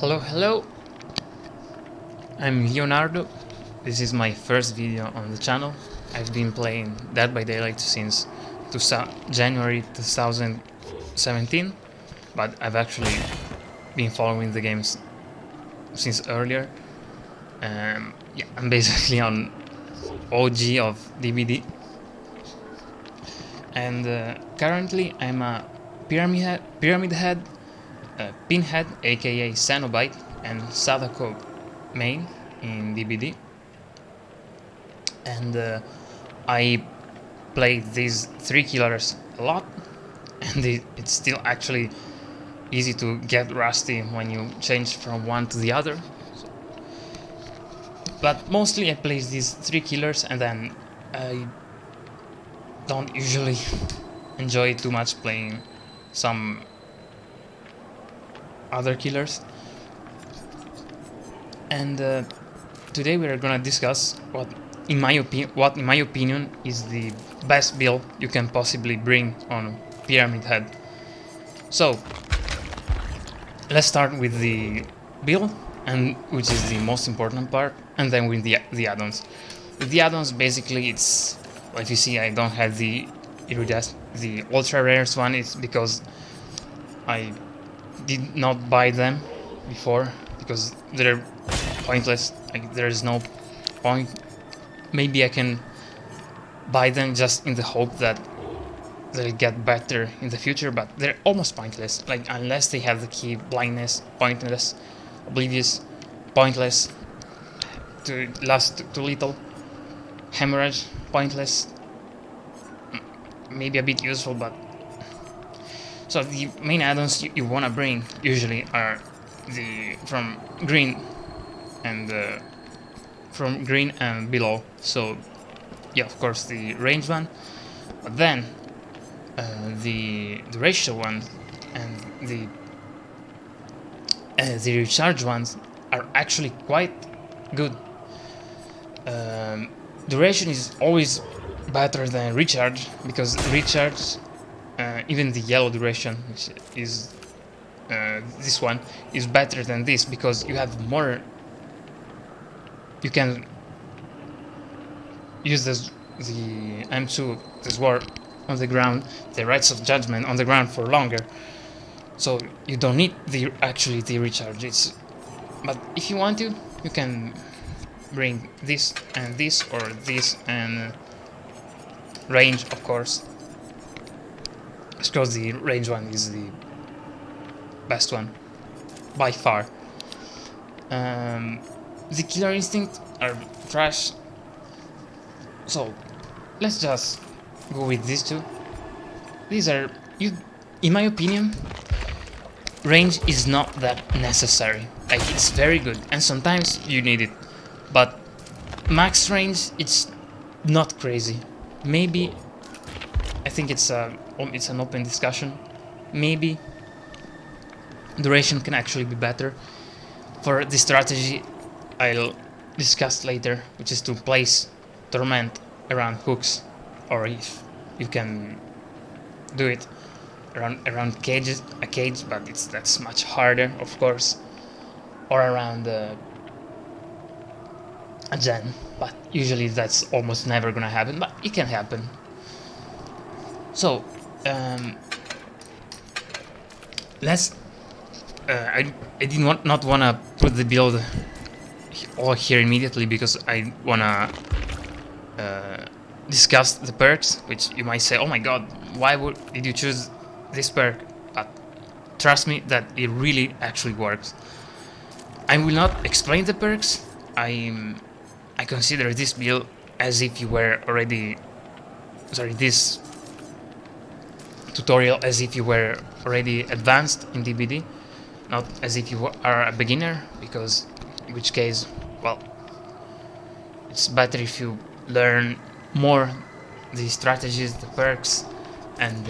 Hello, I'm Leonardo. This is my first video on the channel. I've been playing Dead by Daylight since January 2017, but I've actually been following the games since earlier. Yeah, I'm basically on OG of DBD, and currently I'm a pyramid head, pinhead aka Cenobite, and Sadako main in DBD, and I played these three killers a lot, and it's still actually easy to get rusty when you change from one to the other. But mostly I play these three killers, and then I don't usually enjoy too much playing some other killers. And today we are gonna discuss what in my opinion is the best build you can possibly bring on Pyramid Head. So let's start with the build, and which is the most important part, and then with the add-ons. With the add-ons, basically it's, well, if you see I don't have the ultra rares one. It's because I did not buy them before, because they're pointless. Like, there is no point. Maybe I can buy them just in the hope that they'll get better in the future, but they're almost pointless. Like, unless they have the key blindness, pointless, oblivious, pointless, to last too little, hemorrhage, pointless, maybe a bit useful, but so the main add-ons you want to bring usually are the from green and below. So yeah, of course the range one, but then the ratio one and the recharge ones are actually quite good. Duration is always better than recharge, because recharge, even the yellow duration, which is this one, is better than this, because you have more. You can use the M2, the sword on the ground, the rights of judgment on the ground for longer, so you don't need the recharge. But if you want to, you can bring this and this, or this and range, of course, because the range one is the best one by far. The killer instinct are trash, so let's just go with these two. These are, in my opinion, range is not that necessary. Like, it's very good, and sometimes you need it, but max range, it's not crazy. Maybe, I think it's an open discussion. Maybe duration can actually be better. For the strategy I'll discuss later, which is to place torment around hooks, or if you can do it around a cage, but that's much harder, of course, or around a gen, but usually that's almost never gonna happen, but it can happen. So let's I did not wanna put the build all here immediately, because I wanna discuss the perks, which you might say, oh my god, why did you choose this perk? But trust me that it really actually works. I will not explain the perks. I consider this build as if you were already, this tutorial as if you were already advanced in DBD, not as if you are a beginner, because in which case, well, it's better if you learn more the strategies, the perks, and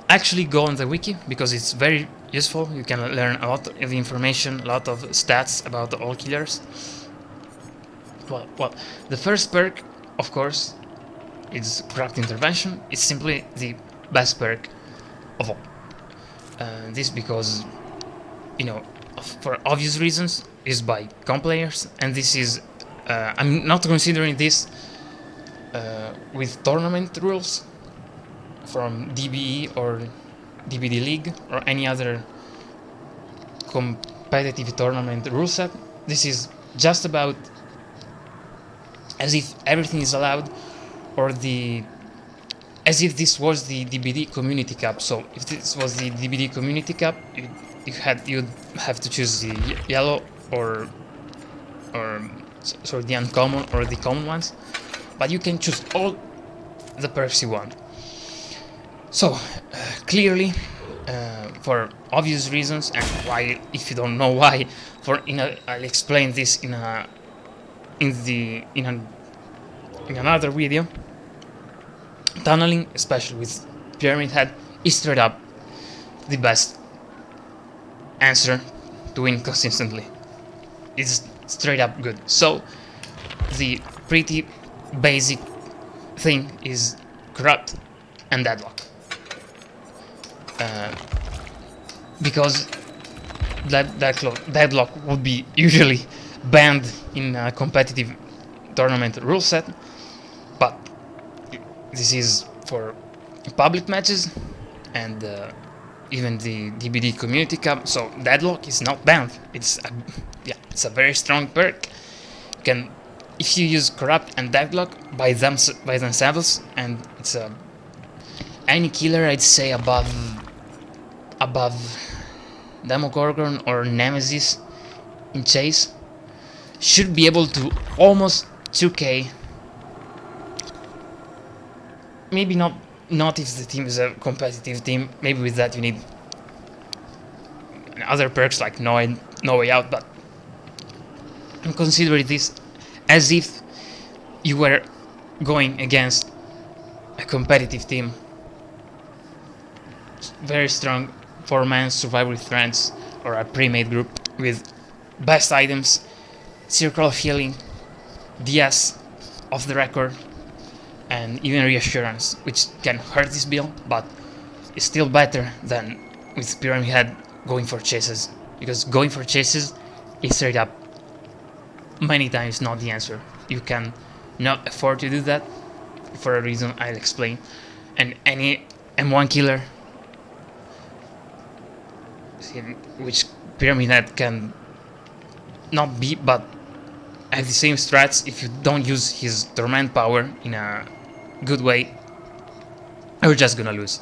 actually go on the wiki, because it's very useful. You can learn a lot of information, a lot of stats about all killers. Well, the first perk, of course, is Corrupt Intervention. It's simply the best perk of all. This because, you know, for obvious reasons, is by comp players, and this is I'm not considering this with tournament rules from DBE or DBD League or any other competitive tournament rule set. This is just about as if everything is allowed, or as if this was the DBD Community Cup. So if this was the DBD Community Cup, you'd have to choose the yellow or the uncommon or the common ones, but you can choose all the perks you want. So clearly, for obvious reasons, and why, if you don't know why, I'll explain this in another video. Tunneling, especially with Pyramid Head, is straight up the best answer to win consistently. It's straight up good. So the pretty basic thing is corrupt and deadlock, because deadlock would be usually banned in a competitive tournament rule set, but this is for public matches and even the DBD Community Cup, so deadlock is not banned. It's a very strong perk. If you use corrupt and deadlock by themselves, and it's any killer, I'd say above Demogorgon or Nemesis in chase, should be able to almost 2k. Maybe not if the team is a competitive team. Maybe with that you need other perks like No Way Out, but I'm considering this as if you were going against a competitive team. Very strong 4-man survival with friends or a pre-made group with best items, circle of healing, DS off the record, and even reassurance, which can hurt this build, but it's still better than with Pyramid Head going for chases, because going for chases is straight up many times not the answer. You can not afford to do that for a reason I'll explain, and any M1 killer, which Pyramid Head can not be, but have the same strats, if you don't use his torment power in a good way, you're just gonna lose.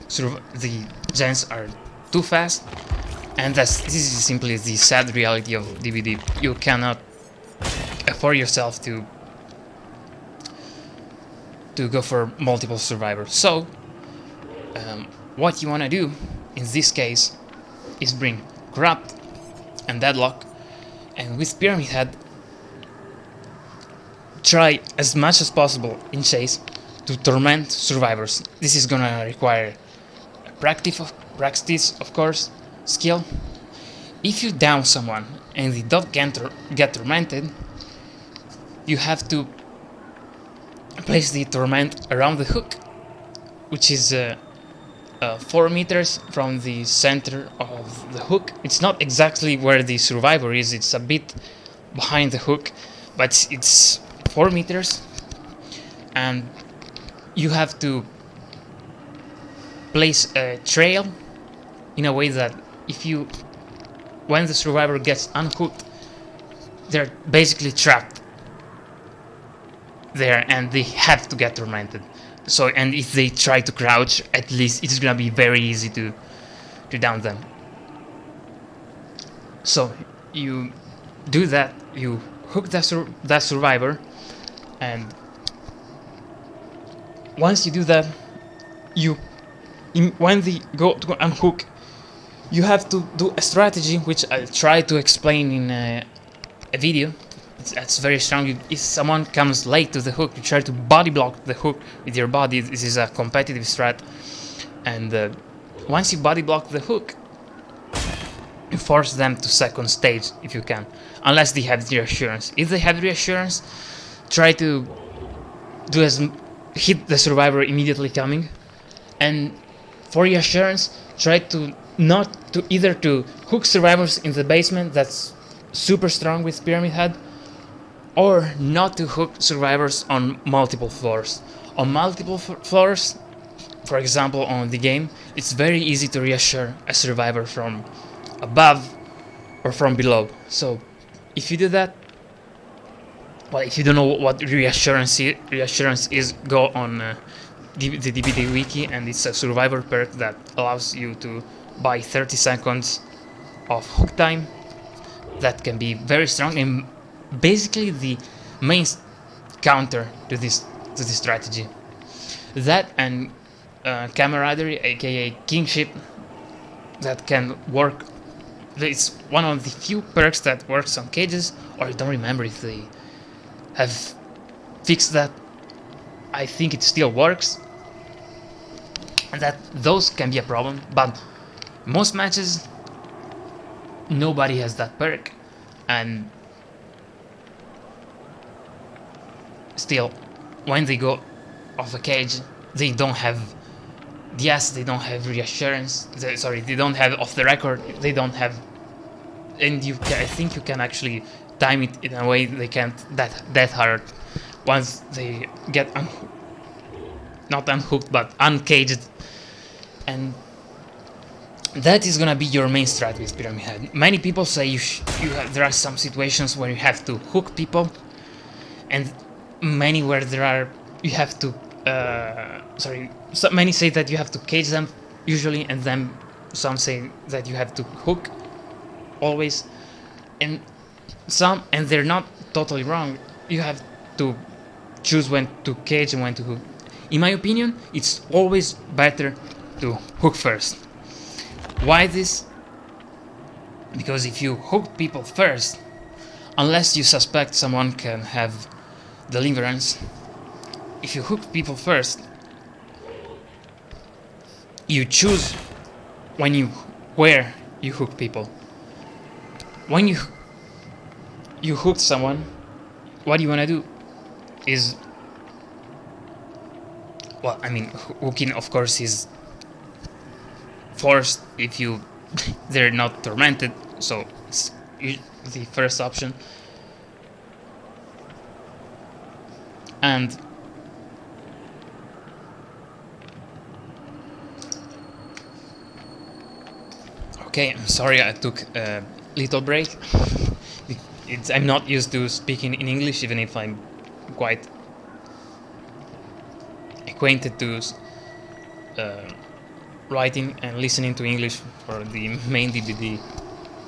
The gens are too fast, and this is simply the sad reality of DBD. You cannot afford yourself to go for multiple survivors. So what you wanna do in this case is bring corrupt and deadlock, and with Pyramid Head try as much as possible in chase to torment survivors. This is gonna require practice, of course, skill. If you down someone and they don't get tormented, you have to place the torment around the hook, which is 4 meters from the center of the hook. It's not exactly where the survivor is, it's a bit behind the hook, but it's 4 meters, and you have to place a trail in a way that when the survivor gets unhooked, they're basically trapped there and they have to get tormented. So, and if they try to crouch, at least it's gonna be very easy to down them. So you do that, you hook that survivor, and once you do that, when they go to unhook, you have to do a strategy which I'll try to explain in a video. It's very strong. If someone comes late to the hook, you try to body block the hook with your body. This is a competitive strat, and once you body block the hook, you force them to second stage if you can, unless they have reassurance. If they have reassurance, try to hit the survivor immediately coming, and for reassurance, try to not to either to hook survivors in the basement that's super strong with Pyramid Head, or not to hook survivors on multiple floors. On multiple floors, for example on the game, it's very easy to reassure a survivor from above or from below. So if you do that, well, if you don't know what reassurance is, go on the DBD wiki, and it's a survivor perk that allows you to buy 30 seconds of hook time. That can be very strong and basically the main counter to this strategy. That and camaraderie, aka kingship, that can work. It's one of the few perks that works on cages, or I don't remember if they have fixed that. I think it still works, and that those can be a problem, but most matches nobody has that perk, and still when they go off a cage they don't have they don't have reassurance, they don't have off the record, they don't have, and I think you can actually time it in a way they can't that hard once they get not unhooked but uncaged, and that is gonna be your main strat with Pyramid Head. Many people say there are some situations where you have to hook people, and many where you have to so many say that you have to cage them usually, and then some say that you have to hook always, and they're not totally wrong. You have to choose when to cage and when to hook. In my opinion, it's always better to hook first. Why this? Because if you hook people first, unless you suspect someone can have deliverance, if you hook people first, you choose where you hook people. When you hook someone, what you wanna do is, well, I mean, hooking of course is forced if they're not tormented, so it's the first option. And okay, I'm sorry I took a little break. I'm not used to speaking in English, even if I'm quite acquainted to writing and listening to English for the main DBD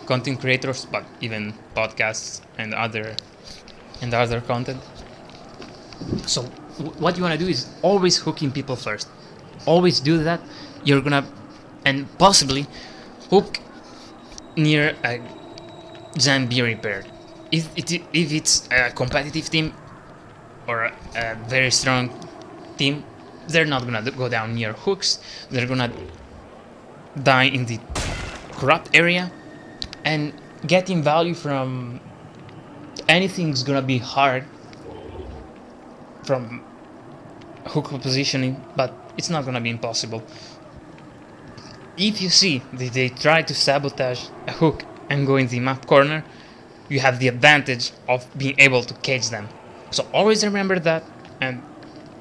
content creators, but even podcasts and other content. So what you want to do is always hooking people first. Always do that. You're gonna, and possibly hook near a Zambi repair. If it's a competitive team or a very strong team, they're not gonna go down near hooks. They're gonna die in the corrupt area, and getting value from anything's gonna be hard from hook positioning, but it's not gonna be impossible. If you see that they try to sabotage a hook and go in the map corner, you have the advantage of being able to cage them. So always remember that, and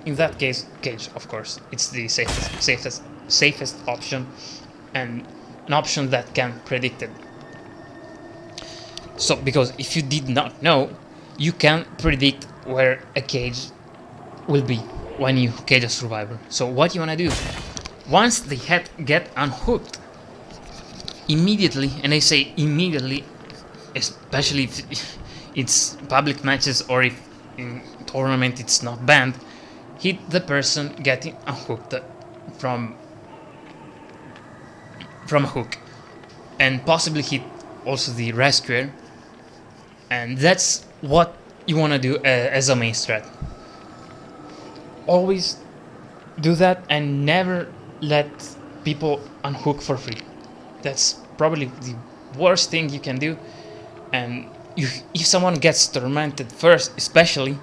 in that case, cage, of course. It's the safest option, and an option that can predict it. So, because if you did not know, you can predict where a cage will be when you cage a survivor. So what you wanna do, once they get unhooked, immediately, and I say immediately, especially if it's public matches or if in tournament it's not banned, hit the person getting unhooked from a hook, and possibly hit also the rescuer, and that's what you want to do as a main strat. Always do that and never let people unhook for free. That's probably the worst thing you can do, and if someone gets tormented first, especially,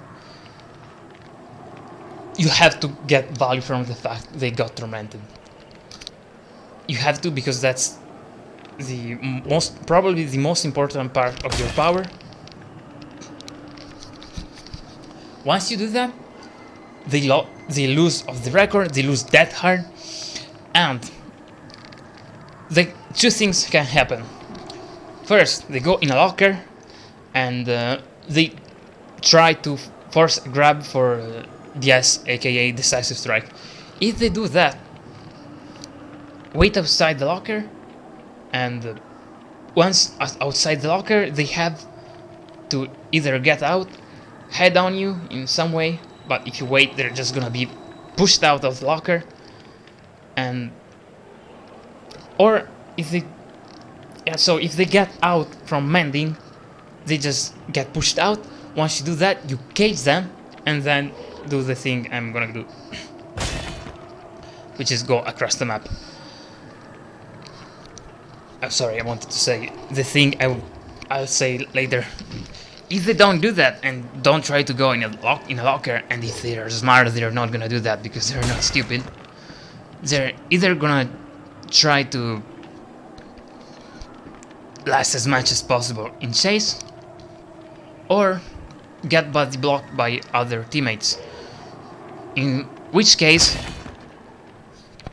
you have to get value from the fact they got tormented. You have to, because that's probably the most important part of your power. Once you do that, they lose of the record, they lose that hard, and the two things can happen. First, they go in a locker, and they try to force a grab for DS, aka decisive strike. If they do that, wait outside the locker, and once outside the locker, they have to either get out, head on you in some way, but if you wait, they're just gonna be pushed out of the locker, and or if they so if they get out from mending, they just get pushed out. Once you do that, you cage them, and then do the thing I'm gonna do, which is go across the map. I'm sorry, I wanted to say the thing I'll say later. If they don't do that and don't try to go in a locker, and if they're smart, they're not gonna do that because they're not stupid. They're either gonna try to last as much as possible in chase, or get body blocked by other teammates. In which case,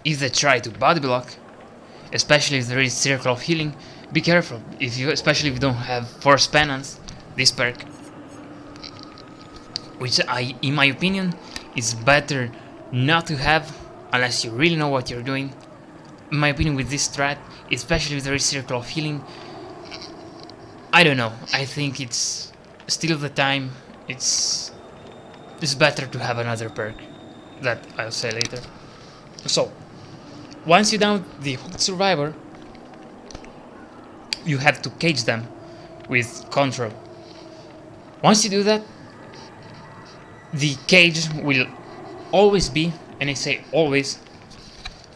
if they try to body block, especially if there is circle of healing, be careful. Especially if you don't have force penance, this perk, which in my opinion, is better not to have unless you really know what you're doing. In my opinion, with this strat, especially if there is circle of healing, I don't know. I think it's still the time. It's better to have another perk that I'll say later. So, once you down the hooked survivor, you have to cage them with control. Once you do that, the cage will always be, and I say always,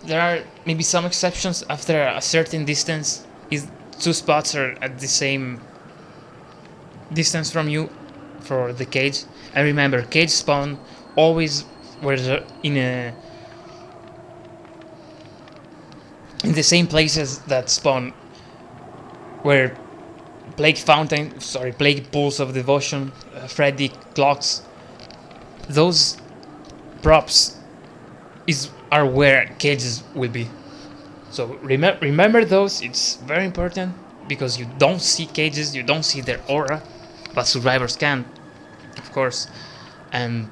there are maybe some exceptions after a certain distance, if two spots are at the same distance from you for the cage. And remember, cage spawn always were in the same places that spawn, where plague pools of devotion, Freddy clocks, those props are where cages will be. So remember those. It's very important because you don't see cages, you don't see their aura, but survivors can, of course. And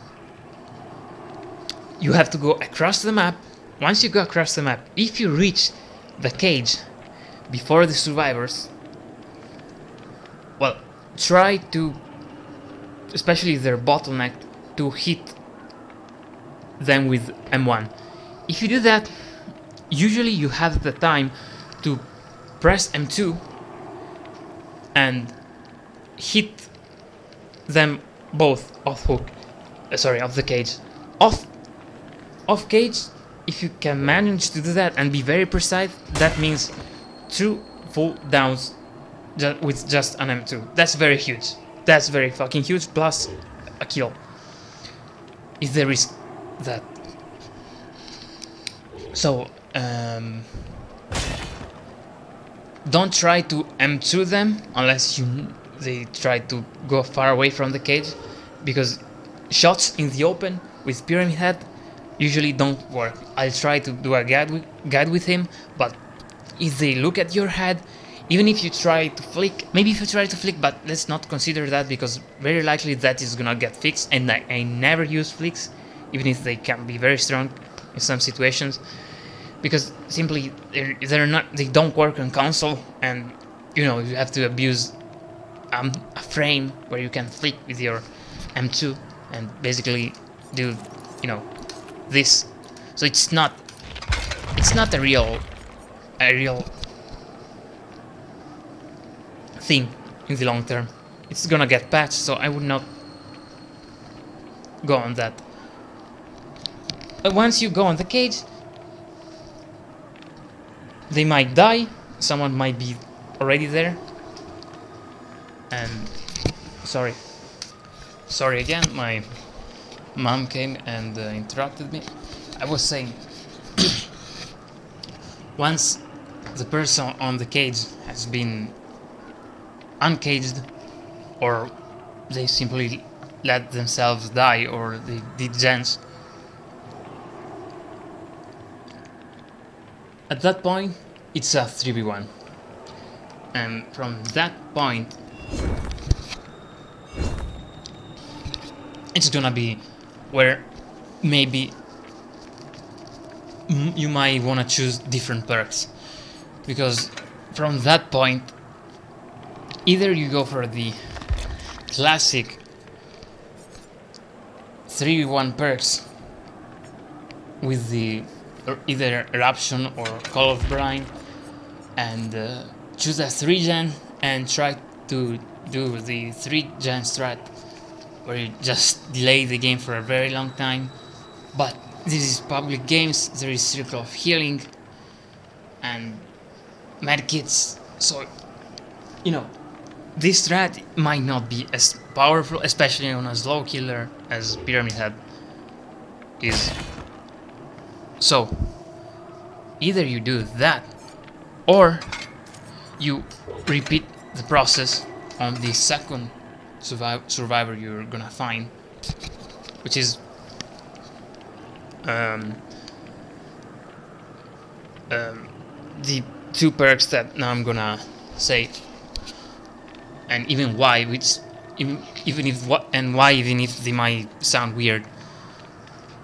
you have to go across the map. Once you go across the map, if you reach the cage before the survivors, well, try to, especially if they're bottlenecked, to hit them with M1. If you do that, usually you have the time to press M2 and hit them both off the cage. Off cage, if you can manage to do that and be very precise, that means 2 full downs with just an M2. That's very huge. That's very fucking huge, plus a kill. If there is that. So, don't try to M2 them unless they try to go far away from the cage, because shots in the open with Pyramid Head usually don't work. I'll try to do a guide with him, but if they look at your head, even if you try to flick, but let's not consider that, because very likely that is gonna get fixed, and I never use flicks, even if they can be very strong in some situations, because simply they don't work on console, and you have to abuse a frame where you can flick with your M2 and basically do this. So it's not a real thing in the long term. It's gonna get patched, so I would not go on that. But once you go on the cage, they might die, someone might be already there, and sorry again, my mom came and interrupted me. I was saying, once the person on the cage has been uncaged, or they simply let themselves die, or they did gens. At that point, it's a 3v1. And from that point, it's gonna be where maybe you might wanna choose different perks. Because from that point, either you go for the classic 3v1 perks with the either Eruption or Call of Brine, and choose a 3-gen and try to do the 3-gen strat, where you just delay the game for a very long time. But this is public games, there is Circle of Healing and medkits, so you know, this strat might not be as powerful, especially on a slow killer as Pyramid Head is. So either you do that, or you repeat the process on the second survivor you're gonna find, which is the two perks that now I'm gonna say, and even why, which even if what and why, even if they might sound weird.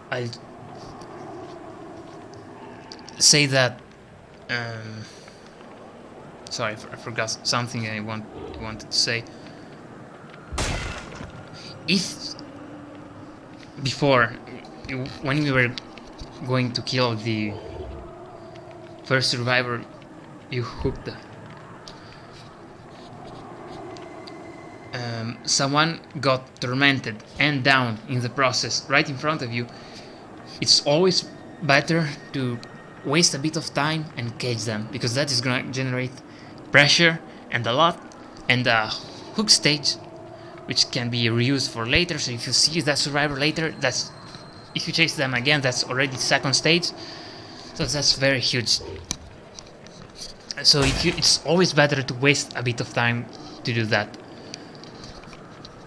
I say that sorry, I forgot something I wanted to say. If before, when we were going to kill the first survivor, you hooked someone got tormented and down in the process right in front of you, it's always better to waste a bit of time and cage them, because that is gonna generate pressure and a lot, and a hook stage which can be reused for later. So if you see that survivor later, that's, if you chase them again, that's already second stage, so that's very huge. So it's always better to waste a bit of time to do that.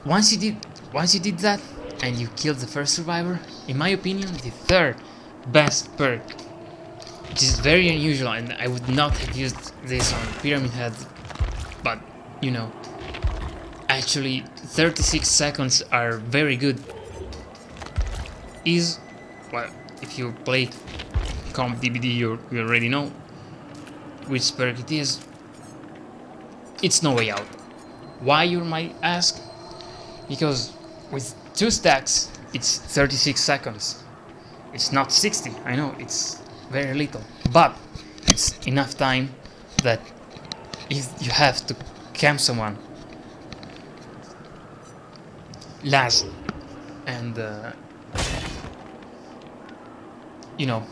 Once you did that and you killed the first survivor, in my opinion, the third best perk, which is very unusual, and I would not have used this on Pyramid Head, but you know, actually 36 seconds are very good, is, well, if you played Comp DBD, you already know which perk it is. It's No Way Out. Why, you might ask? Because with 2 stacks it's 36 seconds. It's not 60, I know, it's very little, but it's enough time that if you have to camp someone last, and you know,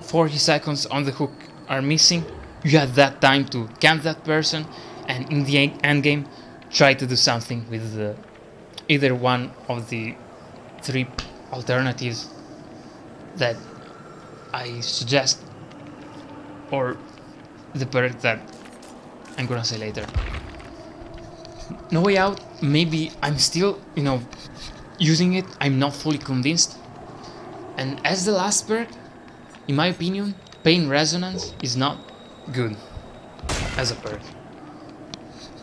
40 seconds on the hook are missing, you have that time to camp that person, and in the end game try to do something with either one of the 3 alternatives that I suggest, or the perk that I'm gonna say later. No Way Out, maybe I'm still, you know, using it, I'm not fully convinced. And as the last perk, in my opinion, Pain Resonance is not good as a perk,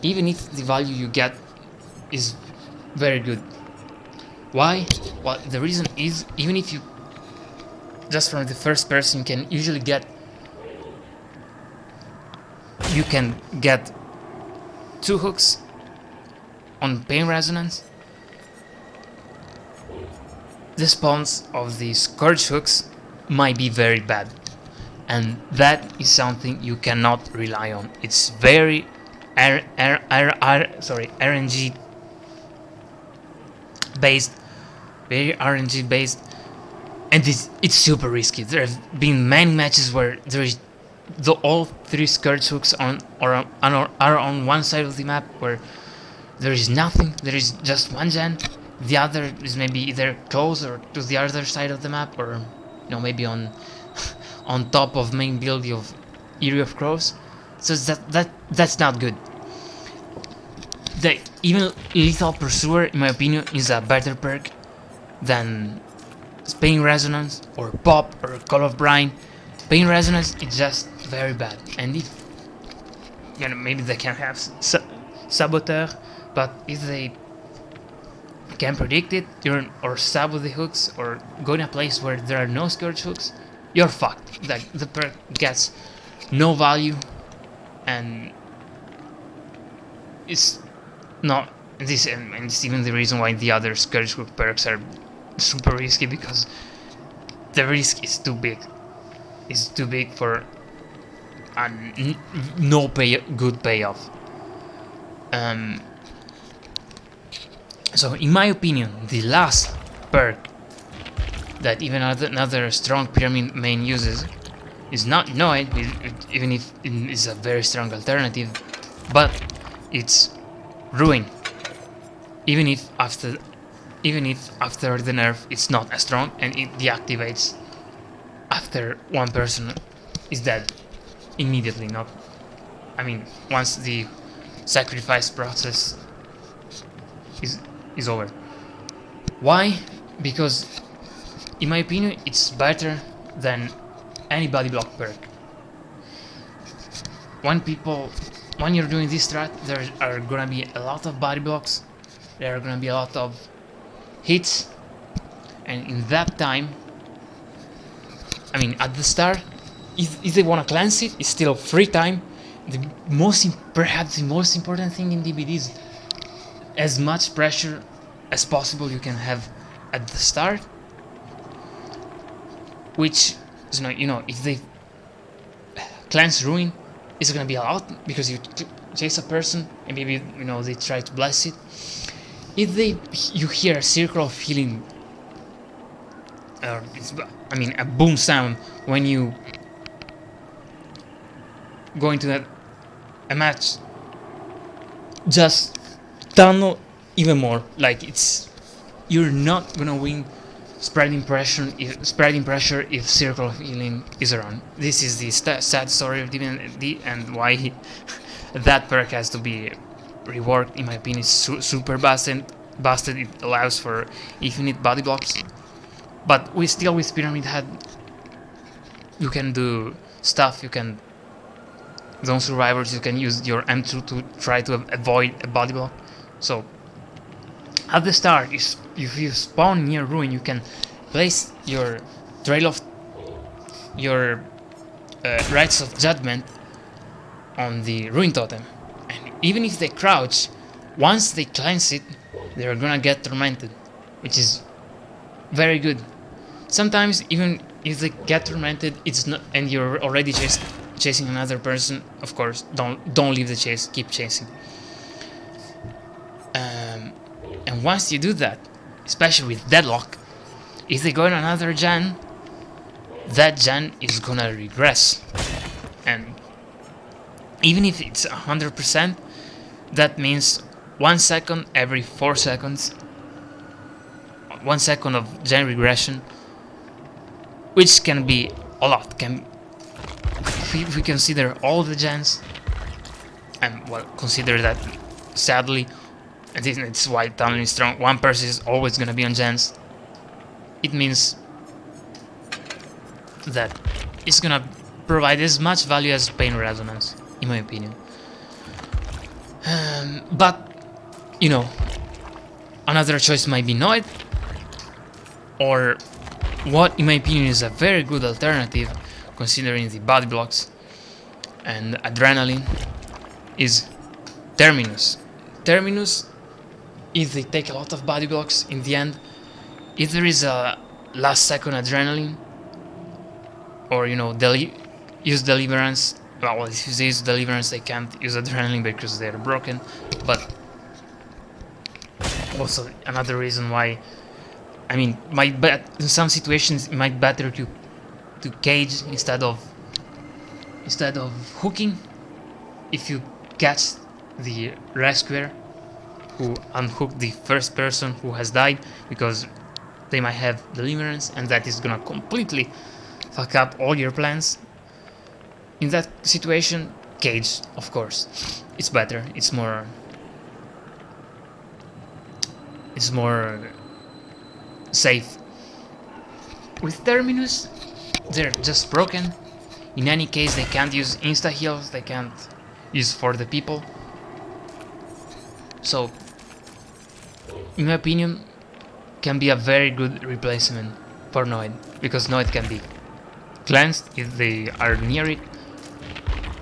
even if the value you get is very good. Why? Well, the reason is, even if you just from the first person, you can usually get 2 hooks on Pain Resonance. The spawns of the Scourge hooks might be very bad, and that is something you cannot rely on. It's very RNG based, and it's super risky. There have been many matches where there is all 3 Scourge hooks are on one side of the map, where there is nothing, there is just one gen, the other is maybe either close or to the other side of the map, or you know, maybe on on top of main build of Eerie of Crows, so that's not good. The even Lethal Pursuer, in my opinion, is a better perk than Pain Resonance or Pop or Call of Brine. Pain Resonance is just very bad, and if maybe they can have Saboteur, but if they can predict it, or sabo the hooks, or go in a place where there are no Scourge hooks, you're fucked. Like, the perk gets no value, and it's not this, and it's even the reason why the other Scourge hook perks are super risky, because the risk is too big. It's too big for a good payoff. So in my opinion, the last perk that even another strong pyramid main uses is not Noid, even if it is a very strong alternative, but it's Ruin. Even if after the nerf it's not as strong, and it deactivates after one person is dead immediately. Once the sacrifice process is over. Why? Because in my opinion it's better than any body block perk. When you're doing this strat, there are gonna be a lot of body blocks, there are gonna be a lot of hits, and in that time, at the start, if they wanna cleanse it, it's still free time. Perhaps the most important thing in DBD is as much pressure as possible you can have at the start, which is if they cleanse Ruin, it's gonna be a lot, because you chase a person and maybe they try to bless it. If you hear a circle of healing, or a boom sound when you go into a match, just tunnel even more. Like, you're not gonna win spreading pressure if circle of healing is around. This is the sad story of DBD, and why that perk has to be reworked. In my opinion, is super busted. It allows for infinite body blocks, but with Pyramid Head you can do stuff. You can zone survivors, you can use your M2 to try to avoid a body block. So at the start, if you spawn near Ruin, you can place your Trail of your Rites of Judgment on the Ruin Totem, and even if they crouch, once they cleanse it, they're gonna get tormented, which is very good. Sometimes even if they get tormented, it's not, and you're already chasing another person, of course, don't leave the chase, keep chasing. And once you do that, especially with Deadlock, if they go in another gen, that gen is gonna regress. And even if it's 100%, that means 1 second every 4 seconds, 1 second of gen regression, which can be a lot. If we consider all the gens, and consider that, sadly, and it's why tunneling is strong, one person is always gonna be on gens, it means that it's gonna provide as much value as Pain Resonance, in my opinion. But another choice might be Noid, or what in my opinion is a very good alternative, considering the body blocks and adrenaline, is Terminus. Terminus, if they take a lot of body blocks in the end, if there is a last second adrenaline, or use Deliverance. Well, if they use Deliverance, they can't use adrenaline because they are broken. But also another reason why, in some situations it might be better to cage instead of hooking. If you catch the rescuer who unhooked the first person who has died, because they might have Deliverance, and that is gonna completely fuck up all your plans. In that situation, cage, of course. It's better, it's more safe. With Terminus, they're just broken. In any case, they can't use insta heals, they can't use for the people. So, in my opinion, can be a very good replacement for Noid, because Noid can be cleansed if they are near it,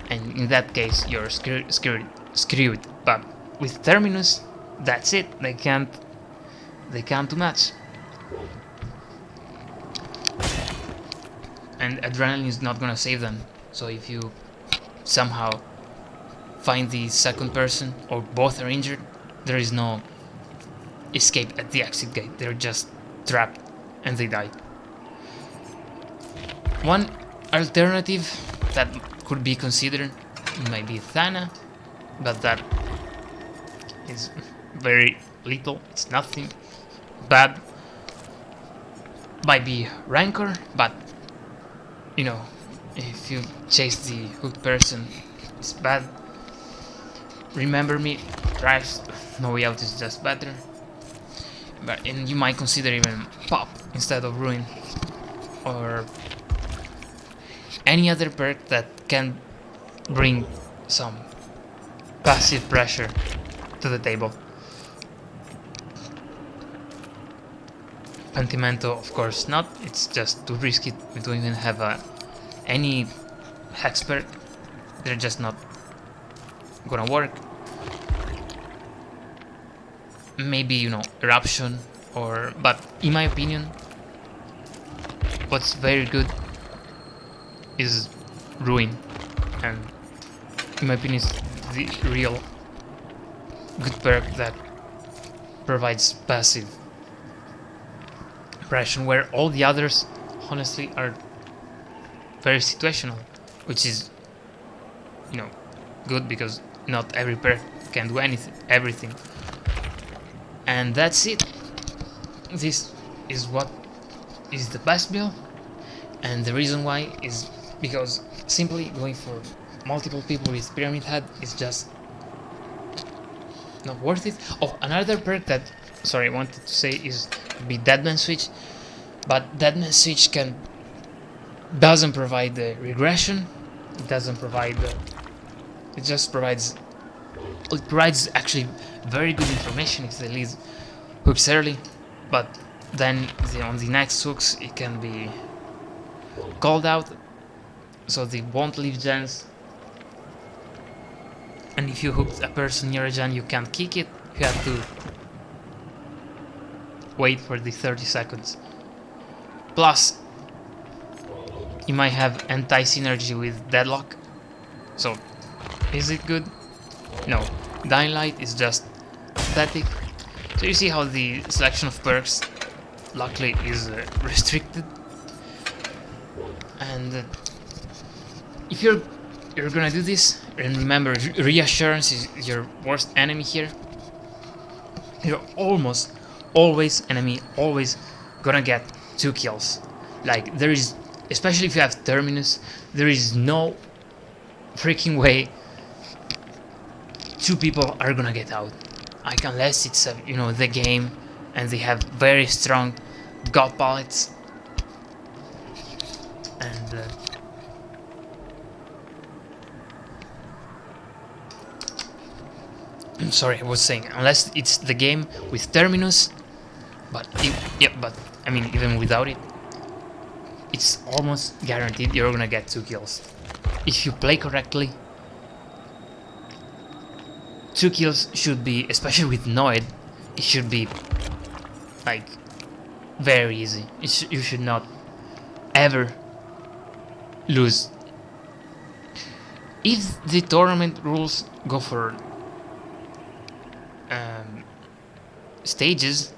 and in that case you're screwed. But with Terminus, that's it. They can't do much. And adrenaline is not gonna save them. So if you somehow find the second person or both are injured, there is no escape at the exit gate. They're just trapped and they die. One alternative that could be considered might be Thana, but that is very little. It's nothing bad. Might be Rancor, but you know, if you chase the hooked person, it's bad. Remember Me, Drives, No Way Out is just better. And you might consider even Pop instead of Ruin, or any other perk that can bring some passive pressure to the table. Pentimento, of course not, it's just too risky. We don't even have any hex perk, they're just not gonna work. Maybe, you know, Eruption, but in my opinion, what's very good is Ruin, and in my opinion is the real good perk that provides passive impression, where all the others honestly are very situational, which is, you know, good because not every perk can do everything. And that's it. This is what is the best build, and the reason why is because simply going for multiple people with Pyramid Head is just not worth it. Oh, another perk that I wanted to say is be Deadman Switch, but Deadman Switch doesn't provide the regression. It doesn't provide it just provides actually very good information if they leave hooks early, but then on the next hooks it can be called out, so they won't leave gens. And if you hook a person near a gen, you can't kick it, you have to wait for the 30 seconds. Plus, you might have anti-synergy with Deadlock. So, is it good? No. Dying Light is just static. So you see how the selection of perks, luckily, is restricted. And if you're gonna do this, and remember, Reassurance is your worst enemy here. You're almost always gonna get 2 kills. Like, there is, especially if you have Terminus, there is no freaking way 2 people are gonna get out. Like, unless it's the game and they have very strong god palettes. And I'm sorry, I was saying, unless it's the game with Terminus, but I mean, even without it, it's almost guaranteed you're gonna get 2 kills. If you play correctly, 2 kills should be, especially with Noid, it should be like very easy. You should not ever lose. If the tournament rules go for stages,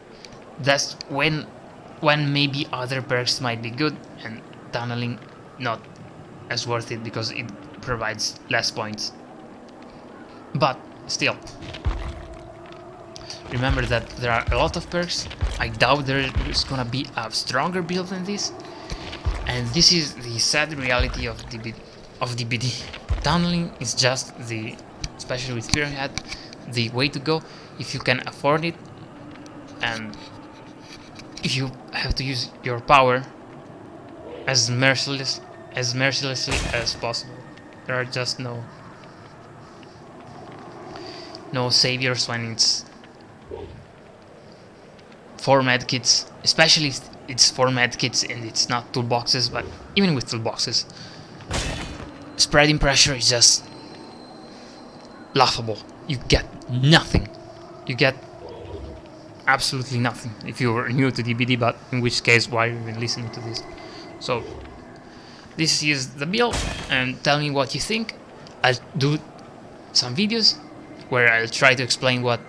that's when maybe other perks might be good and tunneling not as worth it because it provides less points. But still, remember that there are a lot of perks. I doubt there is gonna be a stronger build than this. And this is the sad reality of DBD. Tunneling is just the, especially with Pyramid, the way to go if you can afford it, and if you have to use your power as mercilessly as possible. There are just no saviors when it's 4 medkits, especially if it's 4 medkits and it's not toolboxes. But even with toolboxes, spreading pressure is just laughable. You get nothing. You get absolutely nothing if you're new to DBD, but in which case, why are you even listening to this? So this is the build, and tell me what you think. I'll do some videos where I'll try to explain what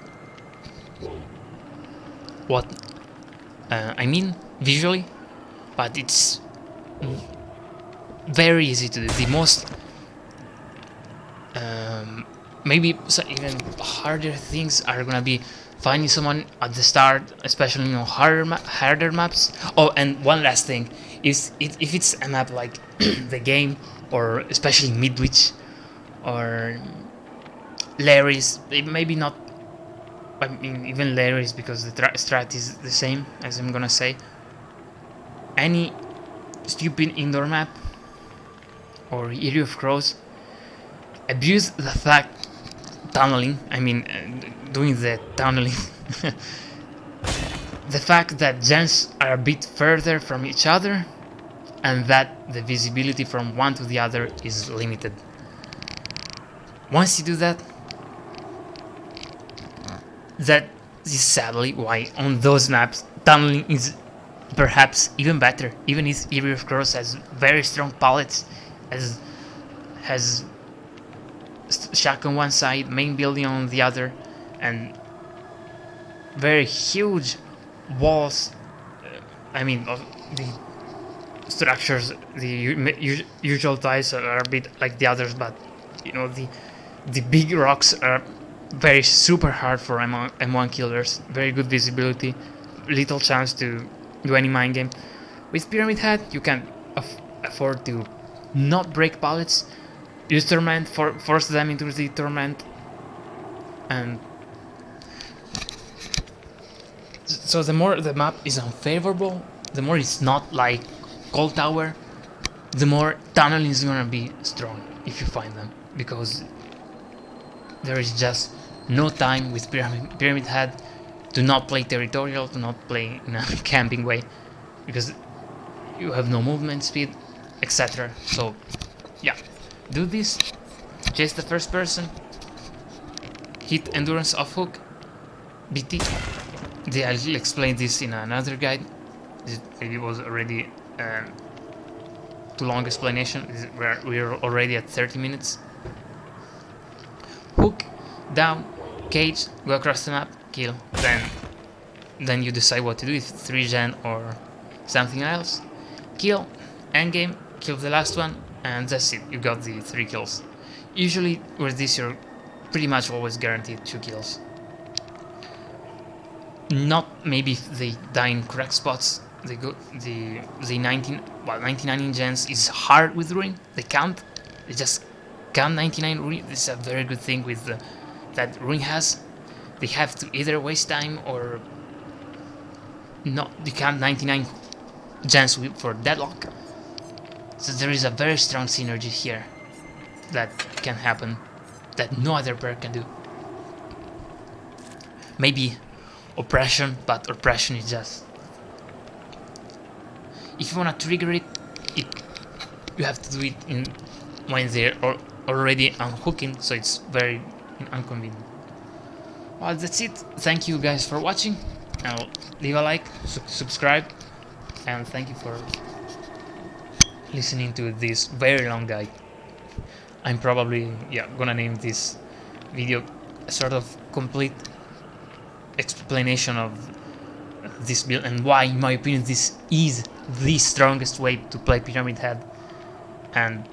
I mean visually, but it's very easy to do. The most maybe even harder things are gonna be finding someone at the start, especially harder maps. Oh, and one last thing is, if it's a map like the game, or especially Midwich or Larry's, maybe not. I mean, even Larry's, because the strat is the same, as I'm gonna say. Any stupid indoor map or Area of Crows, abuse the fact tunneling. I mean, doing the tunneling. The fact that gens are a bit further from each other, and that the visibility from one to the other is limited. Once you do that, that is sadly why on those maps tunneling is perhaps even better. Even if Area of Crows has very strong pallets, has shack on one side, main building on the other, and very huge walls. I mean, the structures, the usual ties are a bit like the others, but you know, the big rocks are very super hard for M1 killers. Very good visibility, little chance to do any mind game. With Pyramid Head, you can afford to not break pallets, use torment, force them into the torment, and so the more the map is unfavorable, the more it's not like Cold Tower, the more tunneling is gonna be strong if you find them, because there is just no time with Pyramid Head to not play territorial, to not play in a camping way, because you have no movement speed, etc. So yeah, do this, chase the first person, hit endurance off hook, BT. I'll explain this in another guide. It was already too long explanation. We're already at 30 minutes. Hook, down, cage, go across the map, kill. Then you decide what to do, if 3 gen or something else. Kill, endgame, kill the last one, and that's it. You got the 3 kills. Usually with this you're pretty much always guaranteed 2 kills. Not maybe if they die in correct spots. They go the 99 in gens is hard with ruin. They can't. They just can't 99 ruin. This is a very good thing with that ruin has. They have to either waste time or not. They can't 99 gens for deadlock. So there is a very strong synergy here that can happen that no other perk can do. Maybe oppression, but oppression is just, if you wanna trigger it, you have to do it when they're already unhooking, so it's very inconvenient. Well, that's it. Thank you guys for watching. I'll leave a like, subscribe, and thank you for listening to this very long guide. I'm probably gonna name this video a sort of complete explanation of this build and why, in my opinion, this is the strongest way to play Pyramid Head. And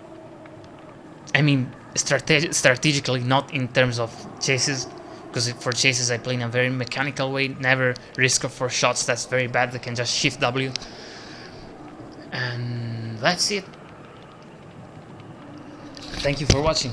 I mean strategically, not in terms of chases, because for chases I play in a very mechanical way, never risk of 4 shots, that's very bad. They can just shift W, and that's it. Thank you for watching.